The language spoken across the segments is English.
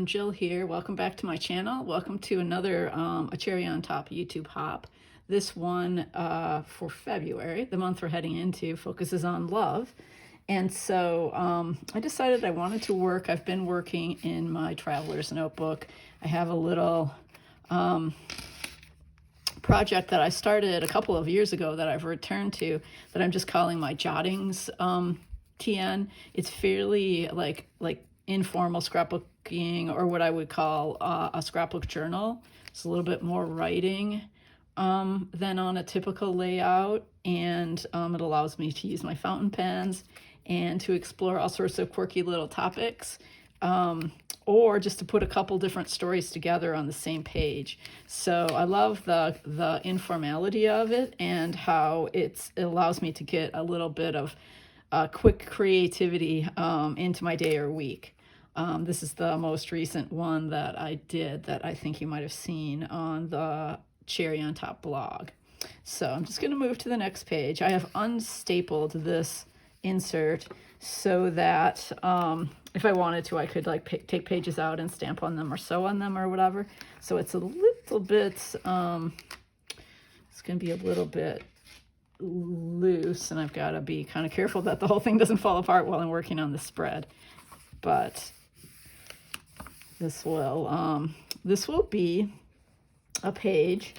everyone, Jill here. Welcome back to my channel. Welcome to another A Cherry on Top YouTube hop. This one for February, the month we're heading into, focuses on love. And so I decided I wanted to work. I've been working in my traveler's notebook. I have a little project that I started a couple of years ago that I've returned to that I'm just calling my Jottings TN. It's fairly like informal scrapbooking, or what I would call a scrapbook journal. It's a little bit more writing than on a typical layout, and it allows me to use my fountain pens and to explore all sorts of quirky little topics, or just to put a couple different stories together on the same page. So I love the informality of it and how it allows me to get a little bit of quick creativity into my day or week. This is the most recent one that I did that I think you might have seen on the Cherry on Top blog. So I'm just going to move to the next page. I have unstapled this insert so that if I wanted to, I could take pages out and stamp on them or sew on them or whatever. So it's a little bit, it's going to be a little bit loose, and I've got to be kind of careful that the whole thing doesn't fall apart while I'm working on the spread. But this will be a page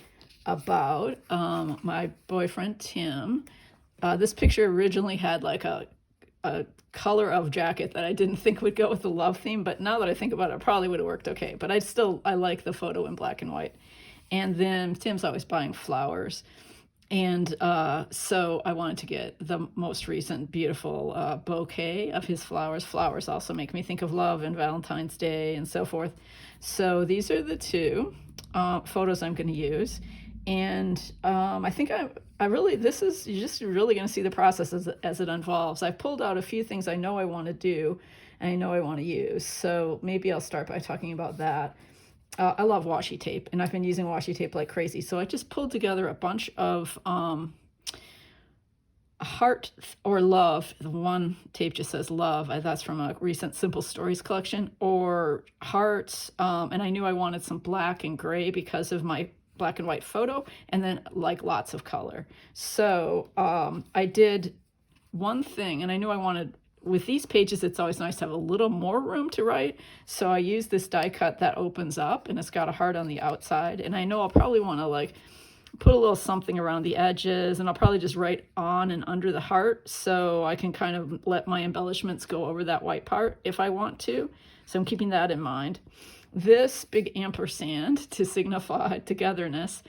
about my boyfriend Tim. This picture originally had like a color of jacket that I didn't think would go with the love theme, but now that I think about it, it probably would have worked okay. But I like the photo in black and white. And then Tim's always buying flowers. And so I wanted to get the most recent beautiful bouquet of his flowers. Flowers also make me think of love and Valentine's Day and so forth. So these are the two photos I'm going to use. And I think you're just really going to see the process as it unfolds. I've pulled out a few things I know I want to do and I know I want to use. So maybe I'll start by talking about that. I love washi tape, and I've been using washi tape like crazy. So I just pulled together a bunch of heart or love. The one tape just says love. That's from a recent Simple Stories collection, or hearts. And I knew I wanted some black and gray because of my black and white photo, and then like lots of color. So I did one thing, and I knew I wanted, with these pages, it's always nice to have a little more room to write. So I used this die cut that opens up, and it's got a heart on the outside. And I know I'll probably want to like put a little something around the edges, and I'll probably just write on and under the heart so I can kind of let my embellishments go over that white part if I want to. So I'm keeping that in mind. This big ampersand to signify togetherness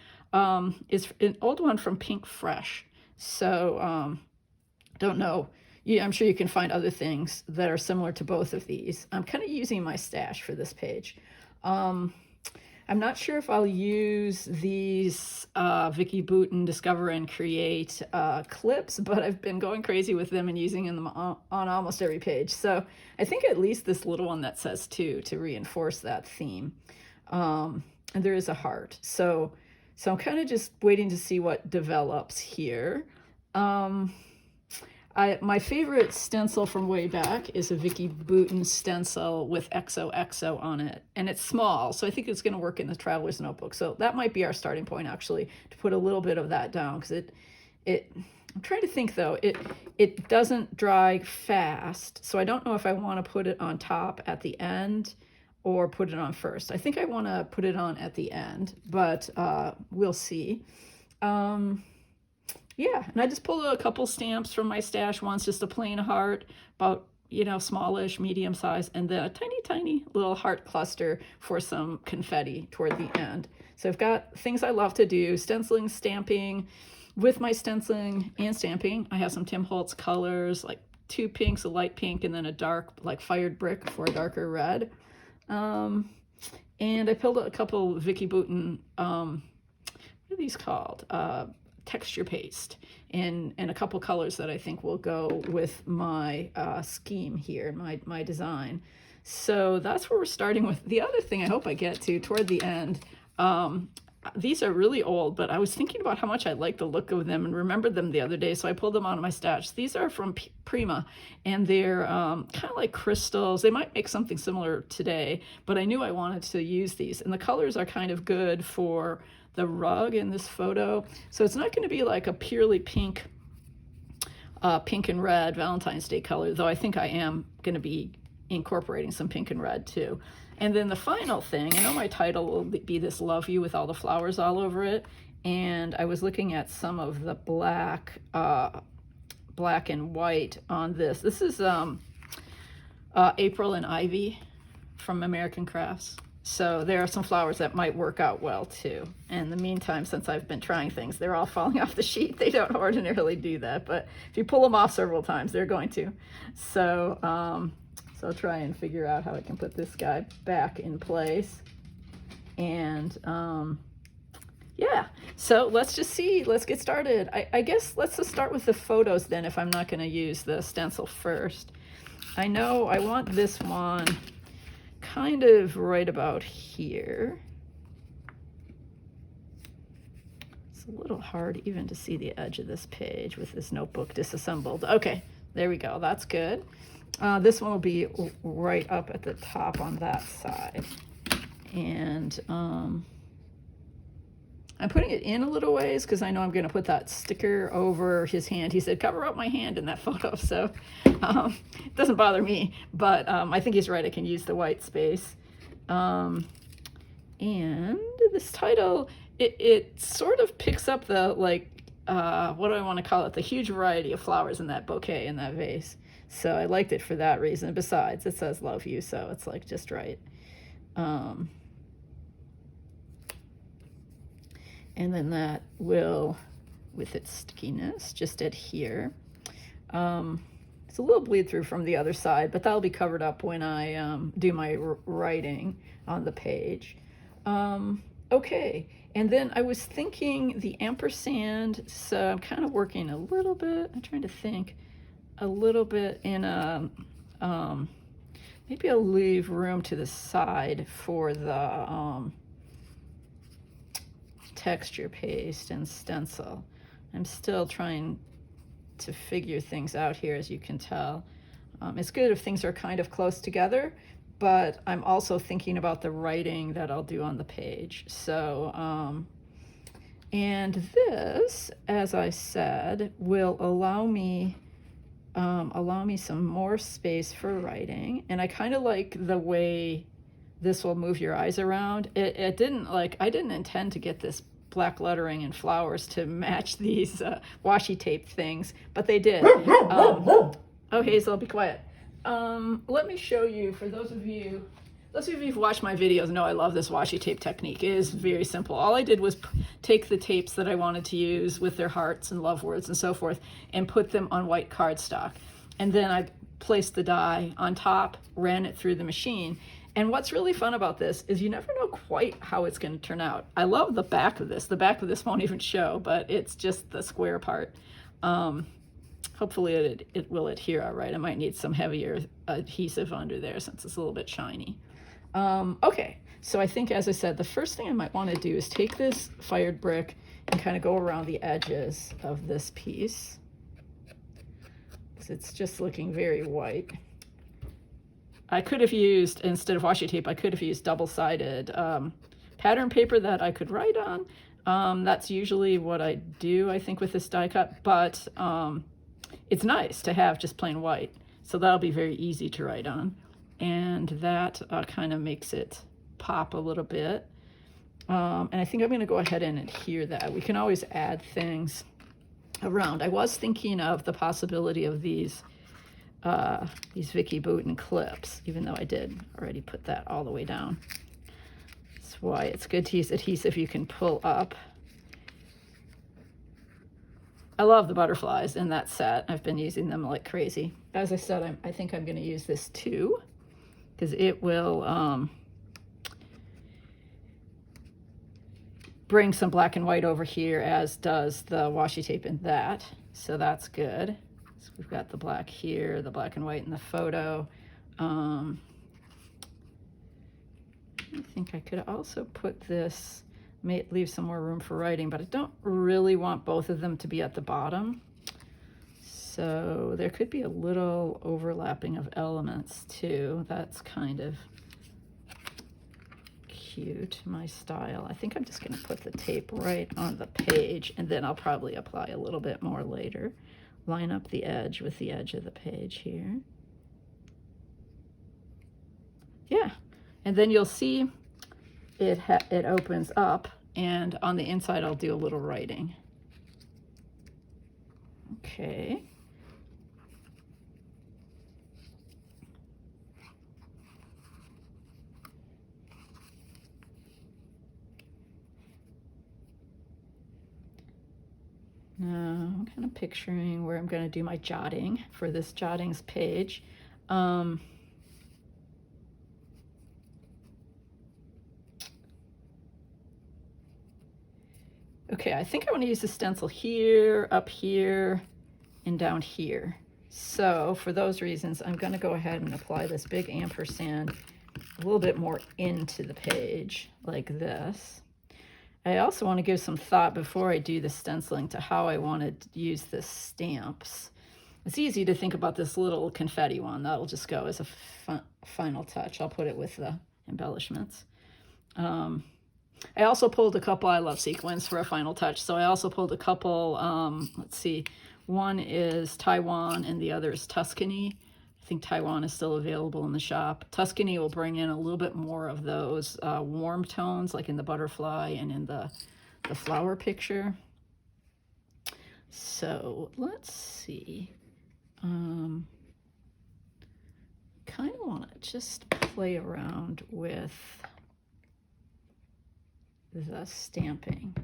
is an old one from Pink Fresh. So don't know. Yeah, I'm sure you can find other things that are similar to both of these. I'm kind of using my stash for this page. I'm not sure if I'll use these Vicki Boutin Discover and Create clips, but I've been going crazy with them and using them on almost every page. So I think at least this little one that says to reinforce that theme. And there is a heart. So I'm kind of just waiting to see what develops here. My favorite stencil from way back is a Vicki Boutin stencil with XOXO on it, and it's small, so I think it's going to work in the traveler's notebook. So that might be our starting point, actually, to put a little bit of that down, because I'm trying to think though, it doesn't dry fast, so I don't know if I want to put it on top at the end or put it on first. I think I want to put it on at the end, but we'll see. Yeah, and I just pulled a couple stamps from my stash. One's just a plain heart, about, smallish, medium size, and then a tiny, tiny little heart cluster for some confetti toward the end. So I've got things I love to do, stenciling, stamping. With my stenciling and stamping, I have some Tim Holtz colors, like 2 pinks, a light pink, and then a dark, like fired brick for a darker red. And I pulled a couple Vicki Boutin, what are these called? Texture paste and a couple colors that I think will go with my scheme here, my design. So that's where we're starting with. The other thing I hope I get to toward the end, these are really old, but I was thinking about how much I like the look of them and remembered them the other day, so I pulled them out of my stash. These are from Prima, and they're kind of like crystals. They might make something similar today, but I knew I wanted to use these, and the colors are kind of good for the rug in this photo. So it's not going to be like a purely pink and red Valentine's Day color, though I think I am going to be incorporating some pink and red too. And then the final thing, I know my title will be this Love You with all the flowers all over it, and I was looking at some of the black and white on this. This is April and Ivy from American Crafts. So there are some flowers that might work out well too. And in the meantime, since I've been trying things, they're all falling off the sheet. They don't ordinarily do that, but if you pull them off several times, they're going to. So, so I'll try and figure out how I can put this guy back in place. And yeah, so let's just see, let's get started. I guess let's just start with the photos then, if I'm not going to use the stencil first. I know I want this one kind of right about here. It's a little hard even to see the edge of this page with this notebook disassembled. Okay, there we go, that's good. This one will be right up at the top on that side. And I'm putting it in a little ways because I know I'm going to put that sticker over his hand. He said, cover up my hand in that photo. So it doesn't bother me, but I think he's right. I can use the white space. And this title, it sort of picks up the, like, what do I want to call it? The huge variety of flowers in that bouquet, in that vase. So I liked it for that reason. Besides, it says Love You, so it's like just right. And then that will, with its stickiness, just adhere. It's a little bleed through from the other side, but that'll be covered up when I do my writing on the page. Okay, and then I was thinking the ampersand, so I'm kind of working a little bit, I'm trying to think, a little bit in a, maybe I'll leave room to the side for the texture paste and stencil. I'm still trying to figure things out here, as you can tell. It's good if things are kind of close together, but I'm also thinking about the writing that I'll do on the page. So, and this, as I said, will allow me some more space for writing. And I kind of like the way this will move your eyes around. It didn't, like, I didn't intend to get this black lettering and flowers to match these washi tape things, but they did. Oh, Hazel, be quiet. Let me show you, for those of you who've watched my videos know I love this washi tape technique. It is very simple. All I did was take the tapes that I wanted to use with their hearts and love words and so forth and put them on white cardstock. And then I placed the die on top, ran it through the machine. And what's really fun about this is you never know quite how it's going to turn out. I love the back of this. The back of this won't even show, but it's just the square part. Hopefully it will adhere all right. I might need some heavier adhesive under there since it's a little bit shiny. Okay, so I think, as I said, the first thing I might want to do is take this fired brick and kind of go around the edges of this piece, because it's just looking very white. I could have used, instead of washi tape, I could have used double-sided pattern paper that I could write on. That's usually what I do, I think, with this die cut, but it's nice to have just plain white. So that'll be very easy to write on. And that kind of makes it pop a little bit. And I think I'm going to go ahead and adhere that. We can always add things around. I was thinking of the possibility of these Vicky Bouton clips, even though I did already put that all the way down. That's why it's good to use adhesive you can pull up. I love the butterflies in that set. I've been using them like crazy. As I said, I think I'm going to use this too, because it will bring some black and white over here, as does the washi tape in that. So that's good. So we've got the black here, the black and white in the photo. I think I could also put this May leave some more room for writing, but I don't really want both of them to be at the bottom. So there could be a little overlapping of elements too. That's kind of cute, my style. I think I'm just going to put the tape right on the page, and then I'll probably apply a little bit more later. Line up the edge with the edge of the page here. Yeah, and then you'll see it opens up, and on the inside I'll do a little writing. Okay. Now I'm kind of picturing where I'm going to do my jotting for this jottings page. Okay, I think I want to use the stencil here, up here, and down here. So for those reasons, I'm going to go ahead and apply this big ampersand a little bit more into the page, like this. I also want to give some thought before I do the stenciling to how I want to use the stamps. It's easy to think about this little confetti one. That'll just go as a final touch. I'll put it with the embellishments. I also pulled a couple, I love sequins for a final touch, so I also pulled a couple, let's see, one is Taiwan and the other is Tuscany. I think Taiwan is still available in the shop. Tuscany will bring in a little bit more of those warm tones, like in the butterfly and in the flower picture. So let's see. Kind of want to just play around with the stamping.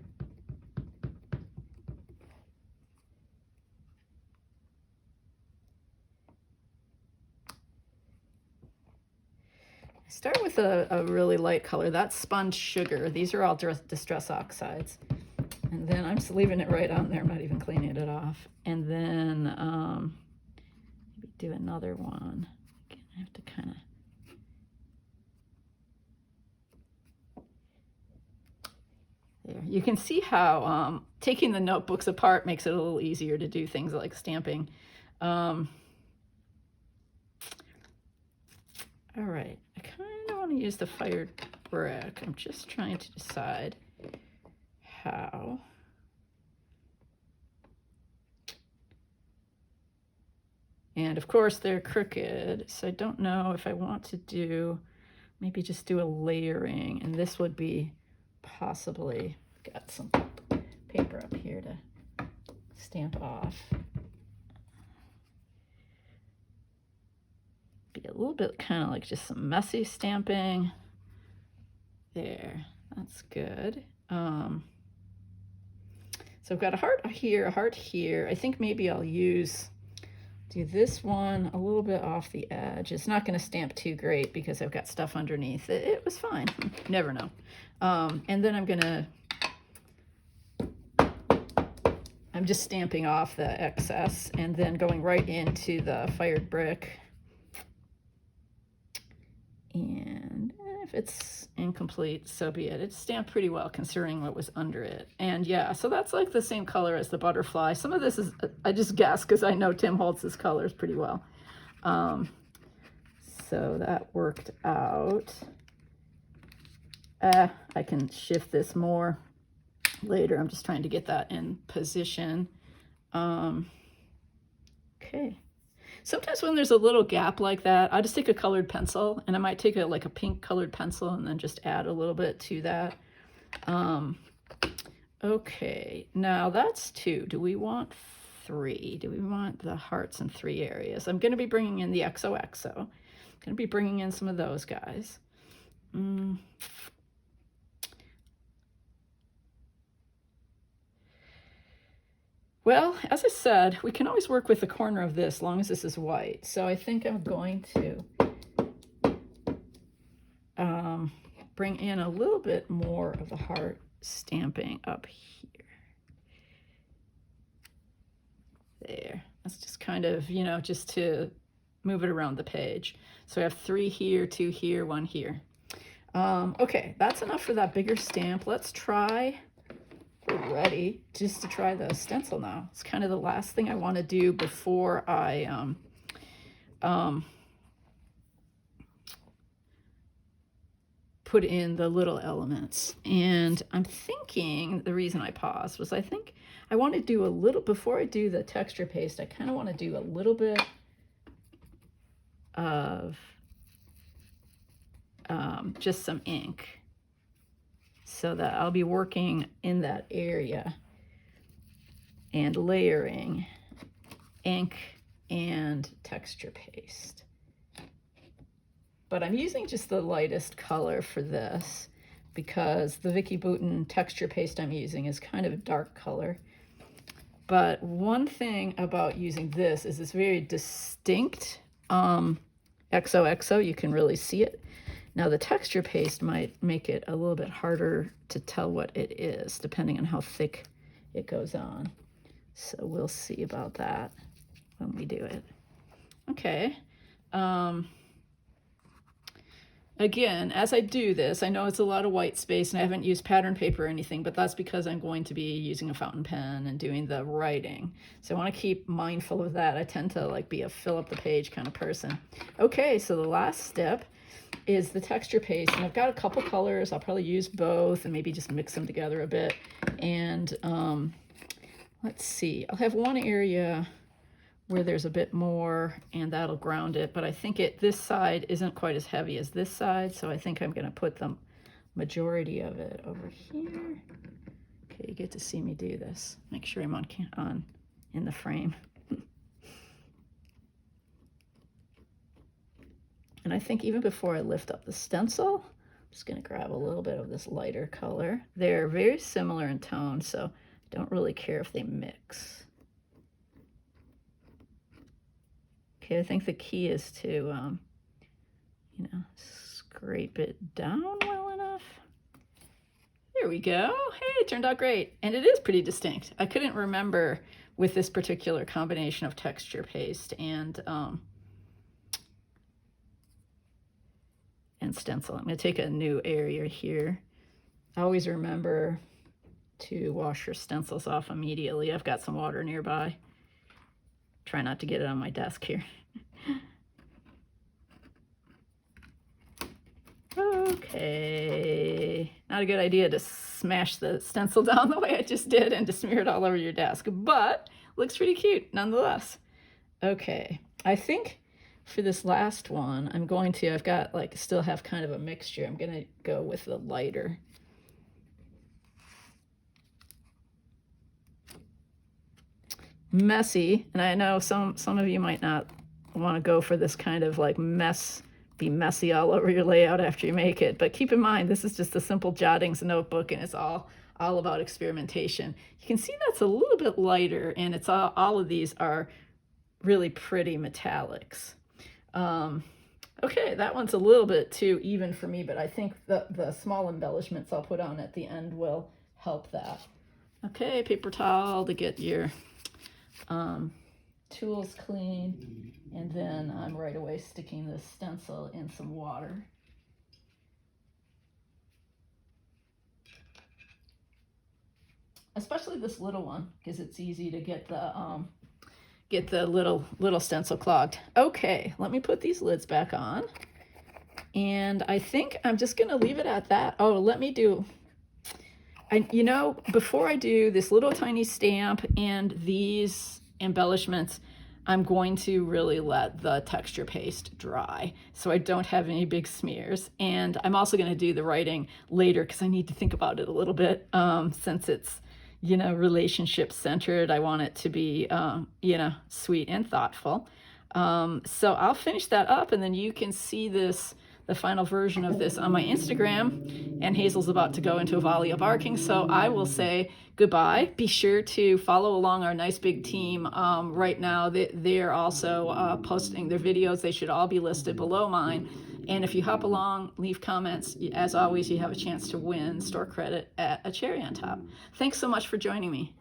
I start with a really light color. That's sponge sugar. These are all distress oxides. And then I'm just leaving it right on there. I'm not even cleaning it off. And then maybe do another one. Again, I have to kind of there. You can see how taking the notebooks apart makes it a little easier to do things like stamping. All right, I kind of want to use the fired brick. I'm just trying to decide how. And of course they're crooked, so I don't know if I want to do, maybe just do a layering, and this would be possibly, got some paper up here to stamp off. Be a little bit kind of like just some messy stamping. There, that's good. So I've got a heart here, a heart here. I think maybe I'll do this one a little bit off the edge. It's not going to stamp too great because I've got stuff underneath. It was fine. You never know. And then I'm just stamping off the excess and then going right into the fired brick. And if it's incomplete, so be it. It's stamped pretty well considering what was under it. And yeah, so that's like the same color as the butterfly. Some of this is, I just guess because I know Tim Holtz's colors pretty well. So that worked out. I can shift this more later. I'm just trying to get that in position. Okay. Sometimes when there's a little gap like that, I just take a colored pencil, and I might take like a pink colored pencil and then just add a little bit to that. Okay, now that's 2. Do we want 3? Do we want the hearts in 3 areas? I'm going to be bringing in the XOXO. I'm going to be bringing in some of those guys. Well, as I said, we can always work with the corner of this as long as this is white. So I think I'm going to bring in a little bit more of the heart stamping up here. There. That's just kind of, you know, just to move it around the page. So I have 3 here, 2 here, 1 here. Okay, that's enough for that bigger stamp. Let's try, we're ready just to try the stencil now. It's kind of the last thing I want to do before I put in the little elements. And I'm thinking, the reason I paused was I think I want to do a little, before I do the texture paste, I kind of want to do a little bit of just some ink, so that I'll be working in that area and layering ink and texture paste. But I'm using just the lightest color for this because the Vicky Bouton texture paste I'm using is kind of a dark color. But one thing about using this is it's very distinct. XOXO, you can really see it. Now the texture paste might make it a little bit harder to tell what it is, depending on how thick it goes on. So we'll see about that when we do it. Okay. Again, as I do this, I know it's a lot of white space and I haven't used pattern paper or anything, but that's because I'm going to be using a fountain pen and doing the writing. So I want to keep mindful of that. I tend to like be a fill up the page kind of person. Okay, so the last step is the texture paste, and I've got a couple colors. I'll probably use both and maybe just mix them together a bit. And let's see, I'll have one area where there's a bit more and that'll ground it, but I think this side isn't quite as heavy as this side, so I think I'm gonna put the majority of it over here. Okay, you get to see me do this. Make sure I'm on in the frame. And I think even before I lift up the stencil, I'm just gonna grab a little bit of this lighter color. They're very similar in tone, so I don't really care if they mix. Okay, I think the key is to, you know, scrape it down well enough. There we go. Hey, it turned out great. And it is pretty distinct. I couldn't remember with this particular combination of texture paste and stencil. I'm going to take a new area here. Always remember to wash your stencils off immediately. I've got some water nearby. Try not to get it on my desk here. Okay, not a good idea to smash the stencil down the way I just did and to smear it all over your desk, but looks pretty cute nonetheless. Okay, I think for this last one, I've got like, still have kind of a mixture. I'm gonna go with the lighter. Messy, and I know some of you might not want to go for this kind of like be messy all over your layout after you make it, but keep in mind this is just a simple jottings notebook and it's all about experimentation. You can see that's a little bit lighter, and it's all of these are really pretty metallics. Okay, that one's a little bit too even for me, but I think the small embellishments I'll put on at the end will help that. Okay, paper towel to get your tools clean, and then I'm right away sticking this stencil in some water. Especially this little one, because it's easy to get the little stencil clogged. Okay, let me put these lids back on, and I think I'm just gonna leave it at that. Oh, let me do, you know, before I do this little tiny stamp and these embellishments, I'm going to really let the texture paste dry so I don't have any big smears. And I'm also going to do the writing later because I need to think about it a little bit, since it's, you know, relationship centered. I want it to be, you know, sweet and thoughtful. So I'll finish that up, and then you can see the final version of this on my Instagram, and Hazel's about to go into a volley of barking, so I will say goodbye. Be sure to follow along our nice big team. Right now they're also posting their videos. They should all be listed below mine, and if you hop along, leave comments, as always, you have a chance to win store credit at a cherry on top. Thanks so much for joining me.